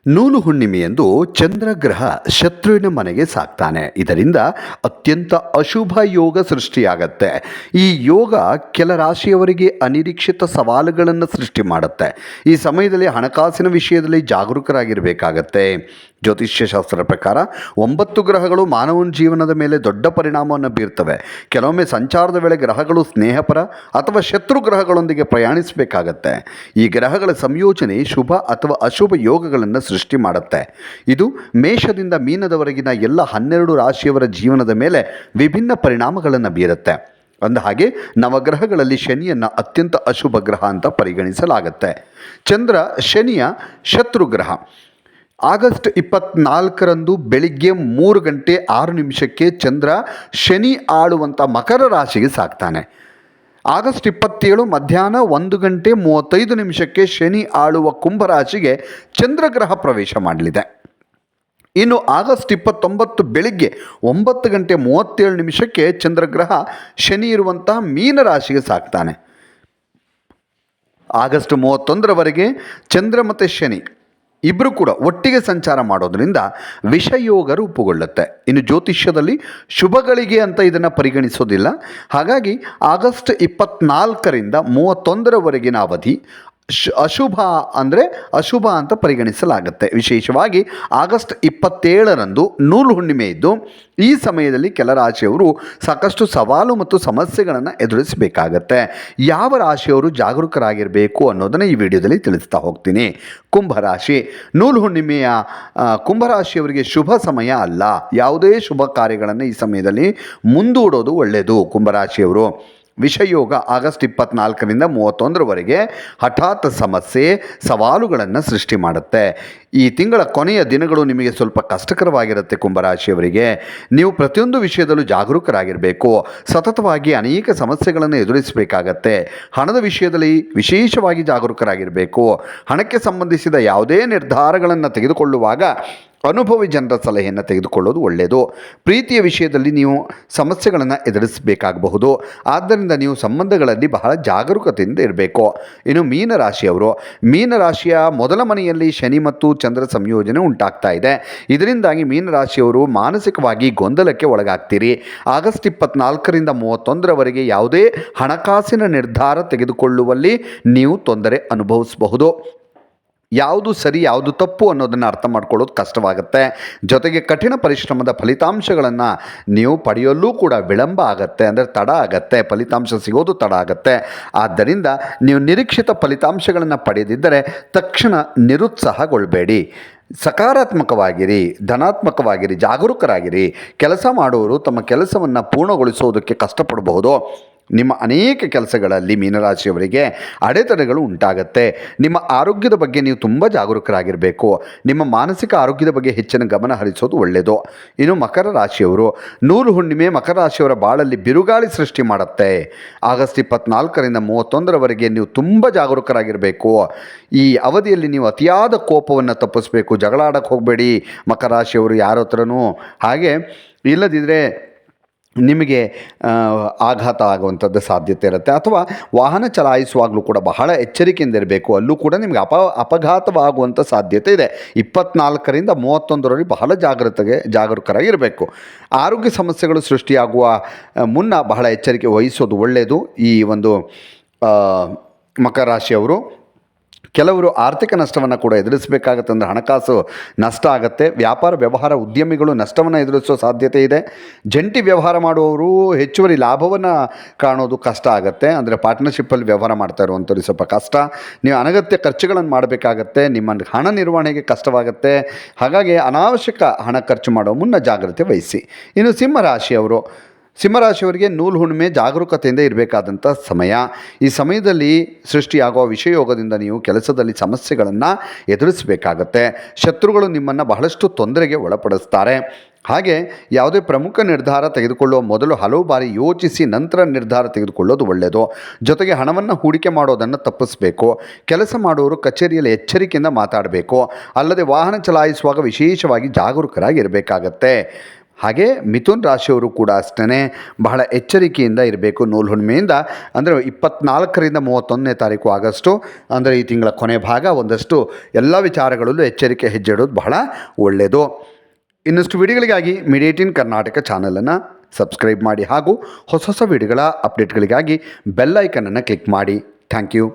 ನೂಲು ಹುಣ್ಣಿಮೆಯಂದು ಚಂದ್ರಗ್ರಹ ಶತ್ರುವಿನ ಮನೆಗೆ ಸಾಗ್ತಾನೆ. ಇದರಿಂದ ಅತ್ಯಂತ ಅಶುಭ ಯೋಗ ಸೃಷ್ಟಿಯಾಗತ್ತೆ. ಈ ಯೋಗ ಕೆಲ ರಾಶಿಯವರಿಗೆ ಅನಿರೀಕ್ಷಿತ ಸವಾಲುಗಳನ್ನು ಸೃಷ್ಟಿ ಮಾಡುತ್ತೆ. ಈ ಸಮಯದಲ್ಲಿ ಹಣಕಾಸಿನ ವಿಷಯದಲ್ಲಿ ಜಾಗರೂಕರಾಗಿರಬೇಕಾಗತ್ತೆ. ಜ್ಯೋತಿಷ್ಯ ಶಾಸ್ತ್ರದ ಪ್ರಕಾರ 9 ಗ್ರಹಗಳು ಮಾನವನ ಜೀವನದ ಮೇಲೆ ದೊಡ್ಡ ಪರಿಣಾಮವನ್ನು ಬೀರ್ತವೆ. ಕೆಲವೊಮ್ಮೆ ಸಂಚಾರದ ವೇಳೆ ಗ್ರಹಗಳು ಸ್ನೇಹಪರ ಅಥವಾ ಶತ್ರು ಗ್ರಹಗಳೊಂದಿಗೆ ಪ್ರಯಾಣಿಸಬೇಕಾಗತ್ತೆ. ಈ ಗ್ರಹಗಳ ಸಂಯೋಜನೆ ಶುಭ ಅಥವಾ ಅಶುಭ ಯೋಗಗಳನ್ನು ಸೃಷ್ಟಿ ಮಾಡುತ್ತೆ. ಇದು ಮೇಷದಿಂದ ಮೀನದವರೆಗಿನ ಎಲ್ಲ 12 ರಾಶಿಯವರ ಜೀವನದ ಮೇಲೆ ವಿಭಿನ್ನ ಪರಿಣಾಮಗಳನ್ನು ಬೀರುತ್ತೆ. ಅಂದಹಾಗೆ ನವಗ್ರಹಗಳಲ್ಲಿ ಶನಿಯನ್ನು ಅತ್ಯಂತ ಅಶುಭ ಗ್ರಹ ಅಂತ ಪರಿಗಣಿಸಲಾಗುತ್ತೆ. ಚಂದ್ರ ಶನಿಯ ಶತ್ರುಗ್ರಹ. ಆಗಸ್ಟ್ 24ರಂದು ಬೆಳಿಗ್ಗೆ 3:06 ಚಂದ್ರ ಶನಿ ಆಳುವಂಥ ಮಕರ ರಾಶಿಗೆ ಸಾಗ್ತಾನೆ. ಆಗಸ್ಟ್ 27 ಮಧ್ಯಾಹ್ನ 1:35 ಶನಿ ಆಳುವ ಕುಂಭರಾಶಿಗೆ ಚಂದ್ರಗ್ರಹ ಪ್ರವೇಶ ಮಾಡಲಿದೆ. ಇನ್ನು ಆಗಸ್ಟ್ 29 ಬೆಳಿಗ್ಗೆ 9:37 ಚಂದ್ರಗ್ರಹ ಶನಿ ಇರುವಂತಹ ಮೀನರಾಶಿಗೆ ಸಾಗ್ತಾನೆ. ಆಗಸ್ಟ್ 31ರವರೆಗೆ ಚಂದ್ರ ಮತ್ತು ಶನಿ ಇಬ್ಬರು ಕೂಡ ಒಟ್ಟಿಗೆ ಸಂಚಾರ ಮಾಡೋದ್ರಿಂದ ವಿಷಯೋಗ ರೂಪುಗೊಳ್ಳುತ್ತೆ. ಇನ್ನು ಜ್ಯೋತಿಷ್ಯದಲ್ಲಿ ಶುಭಗಳಿಗೆ ಅಂತ ಇದನ್ನು ಪರಿಗಣಿಸೋದಿಲ್ಲ. ಹಾಗಾಗಿ ಆಗಸ್ಟ್ 24ರಿಂದ 31ರವರೆಗಿನ ಅವಧಿ ಅಶುಭ ಅಂತ ಪರಿಗಣಿಸಲಾಗುತ್ತೆ. ವಿಶೇಷವಾಗಿ ಆಗಸ್ಟ್ 27ರಂದು ನೂಲು ಹುಣ್ಣಿಮೆ ಇದ್ದು ಈ ಸಮಯದಲ್ಲಿ ಕೆಲ ರಾಶಿಯವರು ಸಾಕಷ್ಟು ಸವಾಲು ಮತ್ತು ಸಮಸ್ಯೆಗಳನ್ನು ಎದುರಿಸಬೇಕಾಗತ್ತೆ. ಯಾವ ರಾಶಿಯವರು ಜಾಗರೂಕರಾಗಿರಬೇಕು ಅನ್ನೋದನ್ನು ಈ ವಿಡಿಯೋದಲ್ಲಿ ತಿಳಿಸ್ತಾ ಹೋಗ್ತೀನಿ. ಕುಂಭರಾಶಿ. ನೂಲು ಹುಣ್ಣಿಮೆಯ ಕುಂಭರಾಶಿಯವರಿಗೆ ಶುಭ ಸಮಯ ಅಲ್ಲ. ಯಾವುದೇ ಶುಭ ಕಾರ್ಯಗಳನ್ನು ಈ ಸಮಯದಲ್ಲಿ ಮುಂದೂಡೋದು ಒಳ್ಳೆಯದು. ಕುಂಭರಾಶಿಯವರು ವಿಷಯೋಗ ಆಗಸ್ಟ್ 24ರಿಂದ 31ರವರೆಗೆ ಹಠಾತ್ ಸಮಸ್ಯೆ ಸವಾಲುಗಳನ್ನು ಸೃಷ್ಟಿ ಮಾಡುತ್ತೆ. ಈ ತಿಂಗಳ ಕೊನೆಯ ದಿನಗಳು ನಿಮಗೆ ಸ್ವಲ್ಪ ಕಷ್ಟಕರವಾಗಿರುತ್ತೆ. ಕುಂಭರಾಶಿಯವರಿಗೆ ನೀವು ಪ್ರತಿಯೊಂದು ವಿಷಯದಲ್ಲೂ ಜಾಗರೂಕರಾಗಿರಬೇಕು. ಸತತವಾಗಿ ಅನೇಕ ಸಮಸ್ಯೆಗಳನ್ನು ಎದುರಿಸಬೇಕಾಗತ್ತೆ. ಹಣದ ವಿಷಯದಲ್ಲಿ ವಿಶೇಷವಾಗಿ ಜಾಗರೂಕರಾಗಿರಬೇಕು. ಹಣಕ್ಕೆ ಸಂಬಂಧಿಸಿದ ಯಾವುದೇ ನಿರ್ಧಾರಗಳನ್ನು ತೆಗೆದುಕೊಳ್ಳುವಾಗ ಅನುಭವಿ ಜನರ ಸಲಹೆಯನ್ನು ತೆಗೆದುಕೊಳ್ಳೋದು ಒಳ್ಳೆಯದು. ಪ್ರೀತಿಯ ವಿಷಯದಲ್ಲಿ ನೀವು ಸಮಸ್ಯೆಗಳನ್ನು ಎದುರಿಸಬೇಕಾಗಬಹುದು. ಆದ್ದರಿಂದ ನೀವು ಸಂಬಂಧಗಳಲ್ಲಿ ಬಹಳ ಜಾಗರೂಕತೆಯಿಂದ ಇರಬೇಕು. ಇನ್ನು ಮೀನರಾಶಿಯ ಮೊದಲ ಮನೆಯಲ್ಲಿ ಶನಿ ಮತ್ತು ಚಂದ್ರ ಸಂಯೋಜನೆ ಉಂಟಾಗ್ತಾ ಇದೆ. ಇದರಿಂದಾಗಿ ಮೀನರಾಶಿಯವರು ಮಾನಸಿಕವಾಗಿ ಗೊಂದಲಕ್ಕೆ ಒಳಗಾಗ್ತೀರಿ. ಆಗಸ್ಟ್ 24ರಿಂದ 31ರವರೆಗೆ ಯಾವುದೇ ಹಣಕಾಸಿನ ನಿರ್ಧಾರ ತೆಗೆದುಕೊಳ್ಳುವಲ್ಲಿ ನೀವು ತೊಂದರೆ ಅನುಭವಿಸಬಹುದು. ಯಾವುದು ಸರಿ ಯಾವುದು ತಪ್ಪು ಅನ್ನೋದನ್ನು ಅರ್ಥ ಮಾಡ್ಕೊಳ್ಳೋದು ಕಷ್ಟವಾಗುತ್ತೆ. ಜೊತೆಗೆ ಕಠಿಣ ಪರಿಶ್ರಮದ ಫಲಿತಾಂಶಗಳನ್ನು ನೀವು ಪಡೆಯಲು ಕೂಡ ವಿಳಂಬ ಆಗತ್ತೆ, ಅಂದರೆ ತಡ ಆಗತ್ತೆ. ಫಲಿತಾಂಶ ಸಿಗೋದು ತಡ ಆಗತ್ತೆ. ಆದ್ದರಿಂದ ನೀವು ನಿರೀಕ್ಷಿತ ಫಲಿತಾಂಶಗಳನ್ನು ಪಡೆದಿದ್ದರೆ ತಕ್ಷಣ ನಿರುತ್ಸಾಹಗೊಳ್ಳಬೇಡಿ. ಸಕಾರಾತ್ಮಕವಾಗಿರಿ, ಧನಾತ್ಮಕವಾಗಿರಿ, ಜಾಗರೂಕರಾಗಿರಿ. ಕೆಲಸ ಮಾಡುವವರು ತಮ್ಮ ಕೆಲಸವನ್ನು ಪೂರ್ಣಗೊಳಿಸೋದಕ್ಕೆ ಕಷ್ಟಪಡಬಹುದು. ನಿಮ್ಮ ಅನೇಕ ಕೆಲಸಗಳಲ್ಲಿ ಮೀನರಾಶಿಯವರಿಗೆ ಅಡೆತಡೆಗಳು ಉಂಟಾಗತ್ತೆ. ನಿಮ್ಮ ಆರೋಗ್ಯದ ಬಗ್ಗೆ ನೀವು ತುಂಬ ಜಾಗರೂಕರಾಗಿರಬೇಕು. ನಿಮ್ಮ ಮಾನಸಿಕ ಆರೋಗ್ಯದ ಬಗ್ಗೆ ಹೆಚ್ಚಿನ ಗಮನ ಹರಿಸೋದು ಒಳ್ಳೆಯದು. ಇನ್ನು ಮಕರ ರಾಶಿಯವರು. ನೂಲು ಹುಣ್ಣಿಮೆ ಮಕರ ರಾಶಿಯವರ ಬಾಳಲ್ಲಿ ಬಿರುಗಾಳಿ ಸೃಷ್ಟಿ ಮಾಡುತ್ತೆ. ಆಗಸ್ಟ್ 24ರಿಂದ 31ರವರೆಗೆ ನೀವು ತುಂಬ ಜಾಗರೂಕರಾಗಿರಬೇಕು. ಈ ಅವಧಿಯಲ್ಲಿ ನೀವು ಅತಿಯಾದ ಕೋಪವನ್ನು ತಪ್ಪಿಸಬೇಕು. ಜಗಳ ಆಡೋಕ್ಕೆ ಹೋಗಬೇಡಿ ಮಕರ ರಾಶಿಯವರು ಯಾರ ಹತ್ರನೂ. ಹಾಗೆ ಇಲ್ಲದಿದ್ದರೆ ನಿಮಗೆ ಆಘಾತ ಆಗುವಂಥದ್ದು ಸಾಧ್ಯತೆ ಇರುತ್ತೆ. ಅಥವಾ ವಾಹನ ಚಲಾಯಿಸುವಾಗಲೂ ಕೂಡ ಬಹಳ ಎಚ್ಚರಿಕೆಯಿಂದ ಇರಬೇಕು. ಅಲ್ಲೂ ಕೂಡ ನಿಮಗೆ ಅಪಘಾತವಾಗುವಂಥ ಸಾಧ್ಯತೆ ಇದೆ. 24ರಿಂದ 31ರವರೆಗೆ ಬಹಳ ಜಾಗರೂಕರಾಗಿರಬೇಕು. ಆರೋಗ್ಯ ಸಮಸ್ಯೆಗಳು ಸೃಷ್ಟಿಯಾಗುವ ಮುನ್ನ ಬಹಳ ಎಚ್ಚರಿಕೆ ವಹಿಸೋದು ಒಳ್ಳೆಯದು. ಈ ಒಂದು ಮಕರ ರಾಶಿಯವರು ಕೆಲವರು ಆರ್ಥಿಕ ನಷ್ಟವನ್ನು ಕೂಡ ಎದುರಿಸಬೇಕಾಗತ್ತೆ. ಅಂದರೆ ಹಣಕಾಸು ನಷ್ಟ ಆಗುತ್ತೆ. ವ್ಯಾಪಾರ ವ್ಯವಹಾರ ಉದ್ಯಮಿಗಳು ನಷ್ಟವನ್ನು ಎದುರಿಸೋ ಸಾಧ್ಯತೆ ಇದೆ. ಜಂಟಿ ವ್ಯವಹಾರ ಮಾಡುವವರು ಹೆಚ್ಚುವರಿ ಲಾಭವನ್ನು ಕಾಣೋದು ಕಷ್ಟ ಆಗುತ್ತೆ. ಅಂದರೆ ಪಾರ್ಟ್ನರ್ಶಿಪ್ಪಲ್ಲಿ ವ್ಯವಹಾರ ಮಾಡ್ತಾ ಇರುವಂಥವ್ರಿಗೆ ಸ್ವಲ್ಪ ಕಷ್ಟ. ನೀವು ಅನಗತ್ಯ ಖರ್ಚುಗಳನ್ನು ಮಾಡಬೇಕಾಗತ್ತೆ. ನಿಮ್ಮ ಹಣ ನಿರ್ವಹಣೆಗೆ ಕಷ್ಟವಾಗುತ್ತೆ. ಹಾಗಾಗಿ ಅನಾವಶ್ಯಕ ಹಣ ಖರ್ಚು ಮಾಡೋ ಮುನ್ನ ಜಾಗ್ರತೆ ವಹಿಸಿ. ಇನ್ನು ಸಿಂಹರಾಶಿಯವರಿಗೆ ನೂಲು ಹುಣ್ಣಿಮೆ ಜಾಗರೂಕತೆಯಿಂದ ಇರಬೇಕಾದಂಥ ಸಮಯ. ಈ ಸಮಯದಲ್ಲಿ ಸೃಷ್ಟಿಯಾಗುವ ವಿಷಯೋಗದಿಂದ ನೀವು ಕೆಲಸದಲ್ಲಿ ಸಮಸ್ಯೆಗಳನ್ನು ಎದುರಿಸಬೇಕಾಗತ್ತೆ. ಶತ್ರುಗಳು ನಿಮ್ಮನ್ನು ಬಹಳಷ್ಟು ತೊಂದರೆಗೆ ಒಳಪಡಿಸ್ತಾರೆ. ಹಾಗೆ ಯಾವುದೇ ಪ್ರಮುಖ ನಿರ್ಧಾರ ತೆಗೆದುಕೊಳ್ಳುವ ಮೊದಲು ಹಲವು ಬಾರಿ ಯೋಚಿಸಿ ನಂತರ ನಿರ್ಧಾರ ತೆಗೆದುಕೊಳ್ಳೋದು ಒಳ್ಳೆಯದು. ಜೊತೆಗೆ ಹಣವನ್ನು ಹೂಡಿಕೆ ಮಾಡೋದನ್ನು ತಪ್ಪಿಸಬೇಕು. ಕೆಲಸ ಮಾಡುವವರು ಕಚೇರಿಯಲ್ಲಿ ಎಚ್ಚರಿಕೆಯಿಂದ ಮಾತಾಡಬೇಕು. ಅಲ್ಲದೆ ವಾಹನ ಚಲಾಯಿಸುವಾಗ ವಿಶೇಷವಾಗಿ ಜಾಗರೂಕರಾಗಿರಬೇಕಾಗತ್ತೆ. ಹಾಗೆ ಮಿಥುನ್ ರಾಶಿಯವರು ಕೂಡ ಅಷ್ಟೇ ಬಹಳ ಎಚ್ಚರಿಕೆಯಿಂದ ಇರಬೇಕು. ನೂಲು ಹುಣ್ಣಿಮೆಯಿಂದ ಅಂದರೆ 24ರಿಂದ 31ನೇ ತಾರೀಕು ಆಗಸ್ಟು ಅಂದರೆ ಈ ತಿಂಗಳ ಕೊನೆ ಭಾಗ ಒಂದಷ್ಟು ಎಲ್ಲ ವಿಚಾರಗಳಲ್ಲೂ ಎಚ್ಚರಿಕೆ ಹೆಜ್ಜೆ ಇಡೋದು ಬಹಳ ಒಳ್ಳೆಯದು. ಇನ್ನಷ್ಟು ವಿಡಿಯೋಗಳಿಗಾಗಿ ಮೀಡಿಯೇಟಿನ್ ಕರ್ನಾಟಕ ಚಾನಲನ್ನು ಸಬ್ಸ್ಕ್ರೈಬ್ ಮಾಡಿ ಹಾಗೂ ಹೊಸ ಹೊಸ ವಿಡಿಯೋಗಳ ಅಪ್ಡೇಟ್ಗಳಿಗಾಗಿ ಬೆಲ್ ಐಕನನ್ನು ಕ್ಲಿಕ್ ಮಾಡಿ. Thank you.